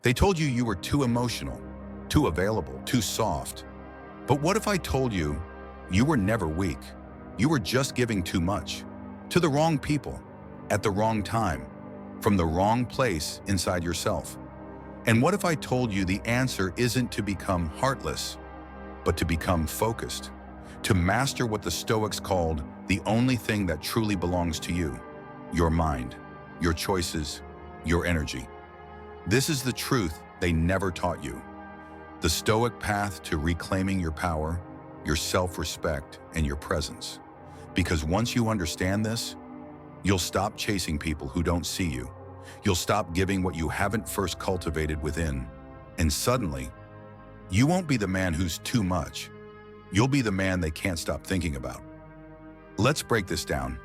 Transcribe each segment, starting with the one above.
They told you you were too emotional, too available, too soft. But what if I told you you were never weak? You were just giving too much, to the wrong people, at the wrong time, from the wrong place inside yourself. And what if I told you the answer isn't to become heartless, but to become focused, to master what the Stoics called the only thing that truly belongs to you, your mind, your choices, your energy. This is the truth they never taught you. The Stoic path to reclaiming your power, your self-respect, and your presence. Because once you understand this, you'll stop chasing people who don't see you. You'll stop giving what you haven't first cultivated within. And suddenly, you won't be the man who's too much. You'll be the man they can't stop thinking about. Let's break this down.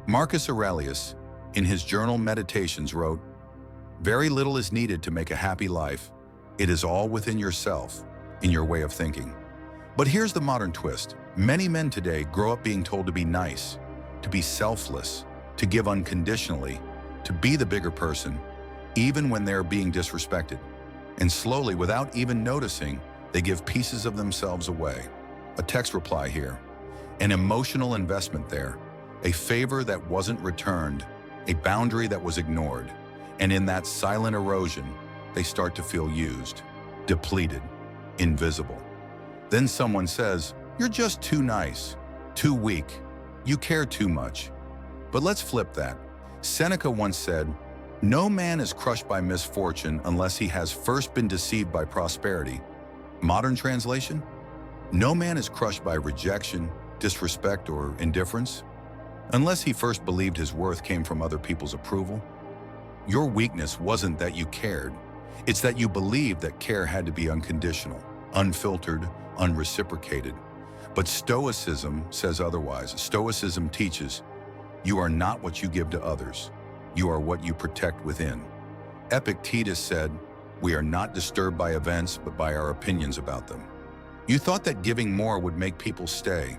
Marcus Aurelius, in his journal Meditations, wrote, "Very little is needed to make a happy life. It is all within yourself, in your way of thinking." But here's the modern twist. Many men today grow up being told to be nice, to be selfless, to give unconditionally, to be the bigger person, even when they're being disrespected. And slowly, without even noticing, they give pieces of themselves away. A text reply here, an emotional investment there, a favor that wasn't returned, a boundary that was ignored. And in that silent erosion, they start to feel used, depleted, invisible. Then someone says, "You're just too nice, too weak, you care too much." But let's flip that. Seneca once said, "No man is crushed by misfortune unless he has first been deceived by prosperity." Modern translation, no man is crushed by rejection, disrespect, or indifference unless he first believed his worth came from other people's approval. Your weakness wasn't that you cared. It's that you believed that care had to be unconditional, unfiltered, unreciprocated. But Stoicism says otherwise. Stoicism teaches, you are not what you give to others. You are what you protect within. Epictetus said, "We are not disturbed by events, but by our opinions about them." You thought that giving more would make people stay.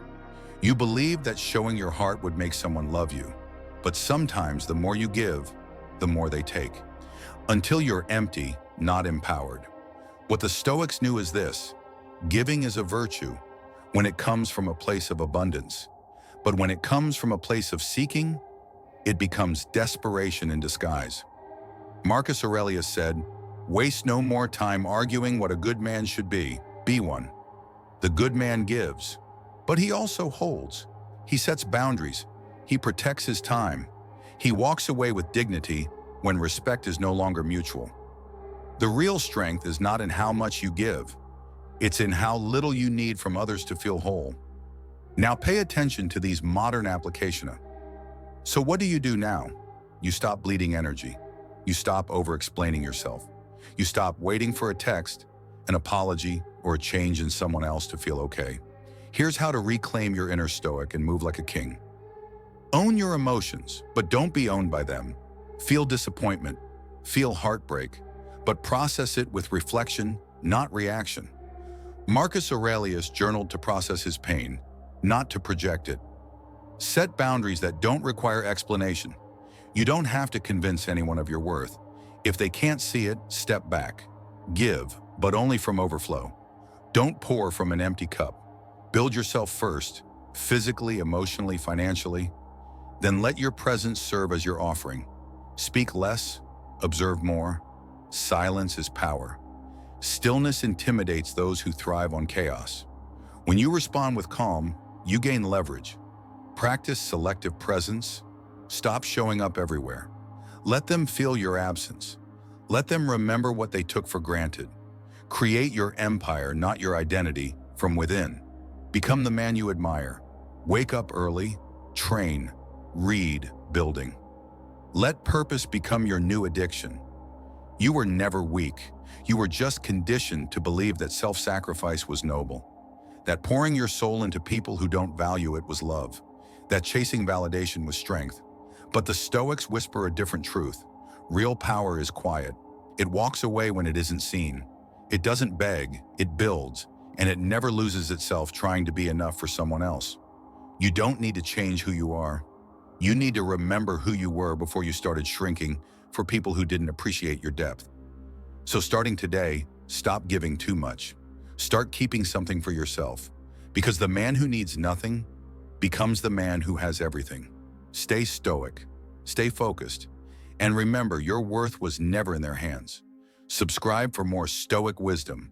You believed that showing your heart would make someone love you. But sometimes the more you give, the more they take. Until you're empty, not empowered. What the Stoics knew is this: giving is a virtue when it comes from a place of abundance. But when it comes from a place of seeking, it becomes desperation in disguise. Marcus Aurelius said, "Waste no more time arguing what a good man should be one. The good man gives, but he also holds. He sets boundaries. He protects his time. He walks away with dignity when respect is no longer mutual." The real strength is not in how much you give. It's in how little you need from others to feel whole. Now pay attention to these modern applications. So what do you do now? You stop bleeding energy. You stop over-explaining yourself. You stop waiting for a text, an apology, or a change in someone else to feel okay. Here's how to reclaim your inner Stoic and move like a king. Own your emotions, but don't be owned by them. Feel disappointment, feel heartbreak, but process it with reflection, not reaction. Marcus Aurelius journaled to process his pain, not to project it. Set boundaries that don't require explanation. You don't have to convince anyone of your worth. If they can't see it, step back. Give, but only from overflow. Don't pour from an empty cup. Build yourself first, physically, emotionally, financially. Then let your presence serve as your offering. Speak less, observe more. Silence is power. Stillness intimidates those who thrive on chaos. When you respond with calm, you gain leverage. Practice selective presence. Stop showing up everywhere. Let them feel your absence. Let them remember what they took for granted. Create your empire, not your identity, from within. Become the man you admire. Wake up early, train, read, building. Let purpose become your new addiction. You were never weak. You were just conditioned to believe that self-sacrifice was noble, that pouring your soul into people who don't value it was love, that chasing validation was strength. But the Stoics whisper a different truth. Real power is quiet. It walks away when it isn't seen. It doesn't beg, it builds, and it never loses itself trying to be enough for someone else. You don't need to change who you are. You need to remember who you were before you started shrinking for people who didn't appreciate your depth. So starting today, stop giving too much. Start keeping something for yourself. Because the man who needs nothing becomes the man who has everything. Stay stoic, stay focused, and remember your worth was never in their hands. Subscribe for more stoic wisdom